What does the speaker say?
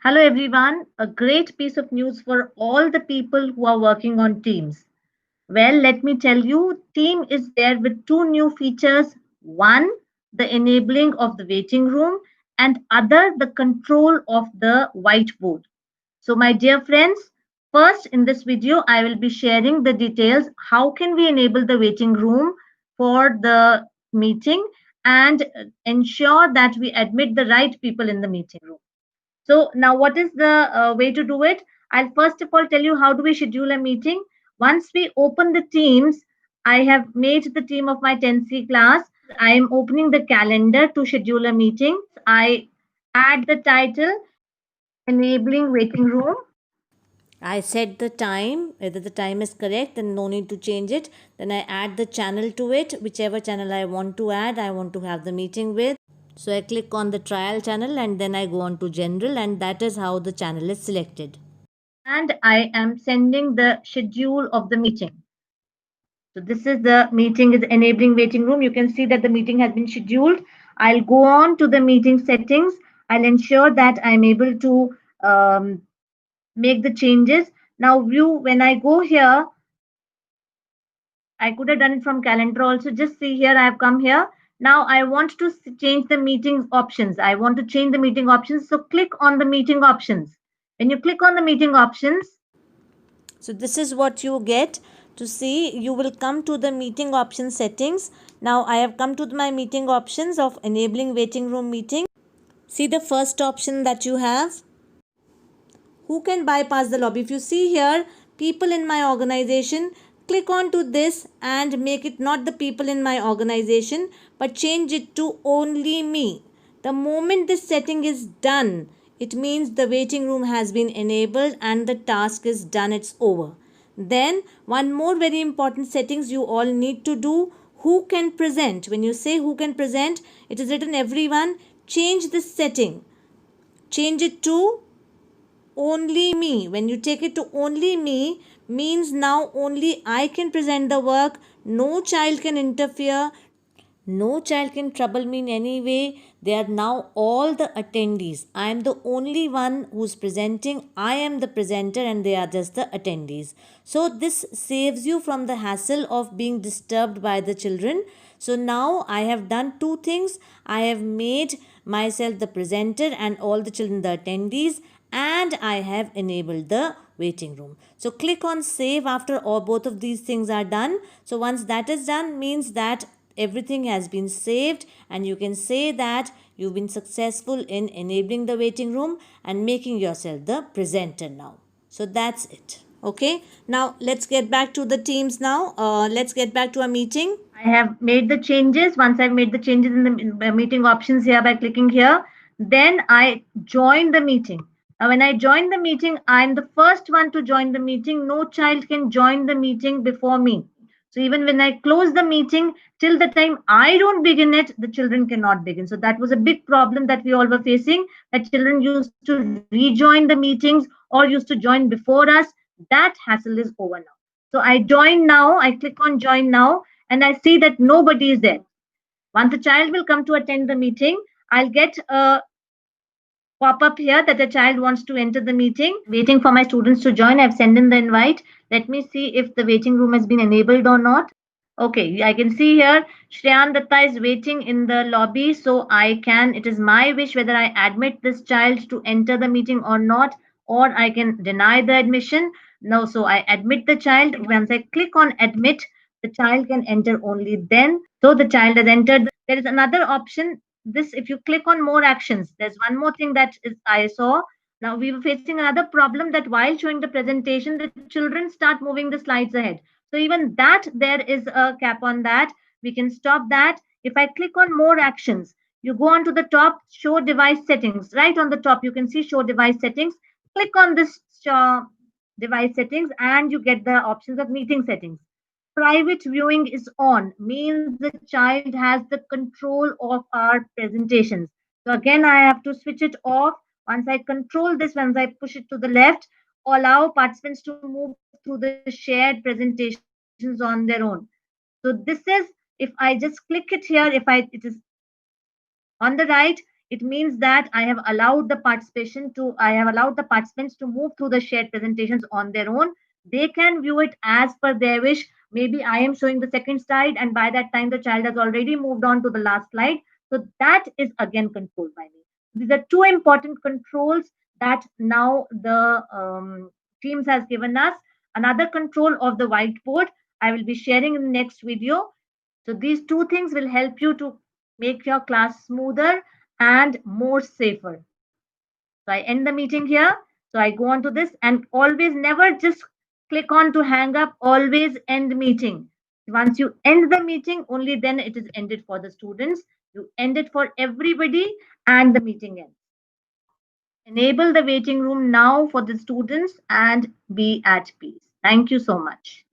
Hello everyone, a great piece of news for all the people who are working on Teams. Well, let me tell you, Team is there with two new features. One, the enabling of the waiting room, and other, the control of the whiteboard. So, my dear friends, first in this video, I will be sharing the details. How can we enable the waiting room for the meeting and ensure that we admit the right people in the meeting room? So now what is the way to do it? I'll first of all tell you how do we schedule a meeting. Once we open the Teams, I have made the team of my 10C class. I am opening the calendar to schedule a meeting. I add the title, enabling waiting room. I set the time, whether the time is correct, then no need to change it. Then I add the channel to it, whichever channel I want to add, I want to have the meeting with. So I click on the trial channel and then I go on to general, and that is how the channel is selected. And I am sending the schedule of the meeting. So this is the meeting is enabling waiting room. You can see that the meeting has been scheduled. I'll go on to the meeting settings. I'll ensure that I'm able to make the changes. Now view, when I go here, I could have done it from calendar also. Just see here, I have come here. Now I want to change the meeting options. I want to change the meeting options. So click on the meeting options. When you click on the meeting options, So this is what you get to see. You will come to the meeting option settings. Now I have come to my meeting options of enabling waiting room meeting. See the first option that you have. Who can bypass the lobby? If you see here, people in my organization, click on to this and make it not the people in my organization, but change it to only me. The moment this setting is done, it means the waiting room has been enabled and the task is done, it's over. Then one more very important settings you all need to do: who can present. When you say who can present, it is written everyone. Change this setting, change it to only me. When you take it to only me, means now only I can present the work. No child can interfere. No child can trouble me in any way. They are now all the attendees. I am the only one who's presenting. I am the presenter and they are just the attendees. So this saves you from the hassle of being disturbed by the children. So now I have done two things. I have made myself the presenter and all the children the attendees, and I have enabled the waiting room. So click on save after all both of these things are done. So once that is done, means that everything has been saved, and you can say that you've been successful in enabling the waiting room and making yourself the presenter now. So that's it. Okay, now let's get back to the teams now. Let's get back to our meeting. I have made the changes. Once I've made the changes in the meeting options here by clicking here, then I join the meeting. Now, when I join the meeting, I'm the first one to join the meeting. No child can join the meeting before me. So even when I close the meeting, till the time I don't begin it, the children cannot begin. So that was a big problem that we all were facing, that children used to rejoin the meetings or used to join before us. That hassle is over now. So I join now, I click on join now, and I see that nobody is there. Once the child will come to attend the meeting, I'll get a pop up here that a child wants to enter the meeting. Waiting for my students to join. I've sent in the invite. Let me see if the waiting room has been enabled or not. Okay, I can see here Shreyan Datta is waiting in the lobby, so it is my wish whether I admit this child to enter the meeting or not, or I can deny the admission. No, so I admit the child. Once I click on admit, the child can enter only then. So the child has entered. There is another option. This, if you click on more actions, there's one more thing that is I saw. Now we were facing another problem that while showing the presentation, the children start moving the slides ahead. So even that, there is a cap on that. We can stop that. If I click on more actions, you go on to the top, show device settings. Right on the top, you can see show device settings. Click on this device settings and you get the options of meeting settings. Private viewing is on, means the child has the control of our presentations. So again, I have to switch it off. Once I control this, once I push it to the left, allow participants to move through the shared presentations on their own. So this is, if I just click it here, it is on the right. If I it means that I have allowed the participants to move through the shared presentations on their own. They can view it as per their wish. Maybe I am showing the second slide, and by that time the child has already moved on to the last slide. So that is again controlled by me. These are two important controls that now the Teams has given us. Another control of the whiteboard I will be sharing in the next video. So these two things will help you to make your class smoother and more safer. So I end the meeting here. So I go on to this, and always never just click on to hang up, always end meeting. Once you end the meeting, only then it is ended for the students. You end it for everybody and the meeting ends. Enable the waiting room now for the students and be at peace. Thank you so much.